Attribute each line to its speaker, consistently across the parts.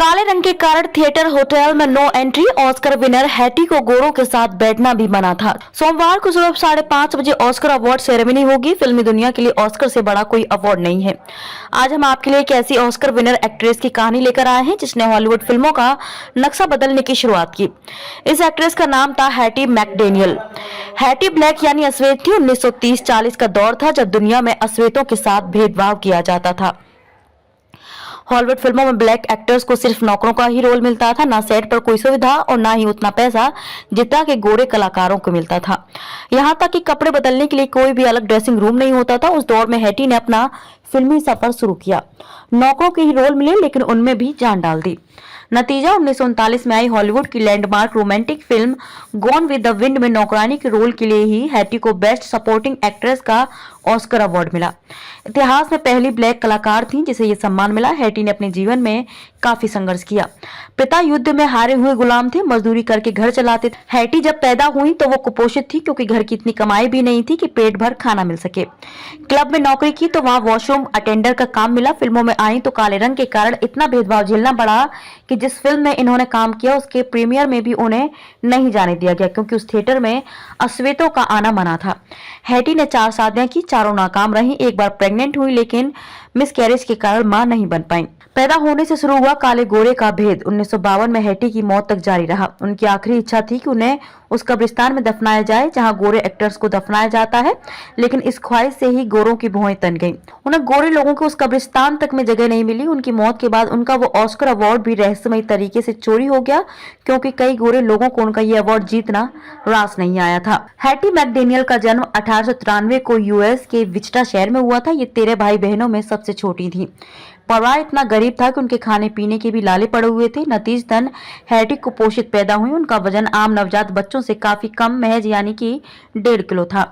Speaker 1: काले रंग के कारण थिएटर होटल में no entry. Oscar winner Hattie को गोरों के साथ बैठना भी मना था। सोमवार को सुबह 5:30 बजे ऑस्कर अवार्ड सेरेमनी होगी। फिल्मी दुनिया के लिए ऑस्कर से बड़ा कोई अवार्ड नहीं है। आज हम आपके लिए एक ऐसी ऑस्कर विनर एक्ट्रेस की कहानी लेकर आए हैं जिसने हॉलीवुड फिल्मों का नक्शा बदलने की शुरुआत की। इस एक्ट्रेस का नाम था हैटी मैकडेनियल। हैटी ब्लैक यानी अश्वेत थी। 1930-40 का दौर था जब दुनिया में अश्वेतों के साथ भेदभाव किया जाता था। हॉलीवुड फिल्मों में ब्लैक एक्टर्स को सिर्फ नौकरों का ही रोल मिलता था, ना सेट पर कोई सुविधा और ना ही उतना पैसा जितना कि गोरे कलाकारों को मिलता था। यहाँ तक कि कपड़े बदलने के लिए कोई भी अलग ड्रेसिंग रूम नहीं होता था। उस दौर में हैटी ने अपना फिल्मी सफर शुरू किया। नौकरों के ही रोल मिले लेकिन उनमें भी जान डाल दी। नतीजा 1939 में आई हॉलीवुड की landmark romantic film gone with the wind में नौकरानी के रोल के लिए ही हैटी को बेस्ट सपोर्टिंग एक्ट्रेस का ऑस्कर अवार्ड मिला। इतिहास में पहली ब्लैक कलाकार थी जिसे यह सम्मान मिला। हैटी ने अपने जीवन में काफी संघर्ष किया। पिता युद्ध में हारे हुए गुलाम थे, मजदूरी करके घर चलाते थे। हैटी जब पैदा हुई तो वो कुपोषित थी क्योंकि घर की इतनी कमाई भी नहीं थी कि पेट भर खाना मिल सके। क्लब में नौकरी की तो वहां वॉशरूम अटेंडर का काम मिला। फिल्मों में आई तो काले रंग के कारण इतना भेदभाव झेलना पड़ा कि जिस फिल्म में इन्होंने काम किया उसके प्रीमियर में भी उन्हें नहीं जाने दिया गया क्योंकि उस थिएटर में अश्वेतों का आना मना था। हैटी ने 4 शादियां की, चारों नाकाम रही। एक बार प्रेग्नेंट हुई लेकिन मिसकैरेज के कारण मां नहीं बन पाई। पैदा होने से शुरू हुआ काले गोरे का भेद 1952 में हैटी की मौत तक जारी रहा। उनकी आखिरी इच्छा थी कि उन्हें उस कब्रिस्तान में दफनाया जाए जहां गोरे एक्टर्स को दफनाया जाता है, लेकिन इस ख्वाहिश से ही गोरों की भौहें तन गईं। उन्हें गोरे लोगों को उस कब्रिस्तान तक में जगह नहीं मिली। उनकी मौत के बाद उनका वो ऑस्कर अवार्ड भी रहस्यमयी तरीके से चोरी हो गया क्योंकि कई गोरे लोगों को उनका ये अवार्ड जीतना रास नहीं आया था। हैटी मैकडेनियल का जन्म 1893 को यूएस के विचिटा शहर में हुआ था। ये 13 भाई बहनों में सबसे छोटी थी। परिवार इतना गरीब था कि उनके खाने पीने के भी लाले पड़े हुए थे। नतीजतन हैटी कुपोषित पैदा हुई। उनका वजन आम नवजात बच्चों से काफी कम, महज यानी कि 1.5 किलो था।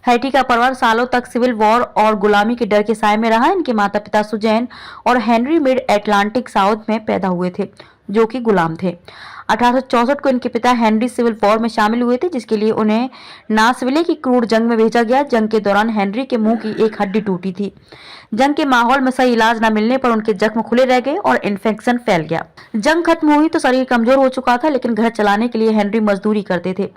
Speaker 1: हैटी का परिवार सालों तक सिविल वॉर और गुलामी के डर के साए में रहा। इनके माता पिता सुजैन और हेनरी मिड एटलांटिक साउथ में पैदा हुए थे जो कि गुलाम थे। 1864 को इनके पिता हेनरी सिविल वॉर में शामिल हुए थे जिसके लिए उन्हें नासविले की क्रूर जंग में भेजा गया। जंग के दौरान हेनरी के मुंह की एक हड्डी टूटी थी। जंग के माहौल में सही इलाज न मिलने पर उनके जख्म खुले रह गए और इन्फेक्शन फैल गया। जंग खत्म हुई तो शरीर कमजोर हो चुका था लेकिन घर चलाने के लिए हेनरी मजदूरी करते थे।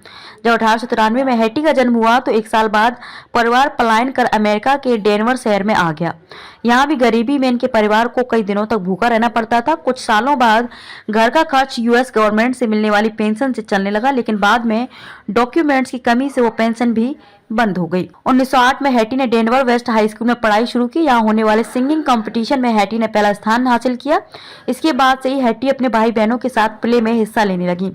Speaker 1: जब 1893 में हैटी का जन्म हुआ तो 1 साल बाद परिवार पलायन कर अमेरिका के डेनवर शहर में आ गया। यहाँ भी गरीबी में इनके परिवार को कई दिनों तक भूखा रहना पड़ता था। कुछ सालों बाद घर का खर्च यूएस गवर्नमेंट से मिलने वाली पेंशन से चलने लगा लेकिन बाद में डॉक्यूमेंट्स की कमी से वो पेंशन भी बंद हो गई। 1908 में हैटी ने डेनवर वेस्ट हाई स्कूल में पढ़ाई शुरू की। यहाँ होने वाले सिंगिंग कंपटीशन में हैटी ने पहला स्थान हासिल किया। इसके बाद से ही हैटी अपने भाई बहनों के साथ प्ले में हिस्सा लेने लगी।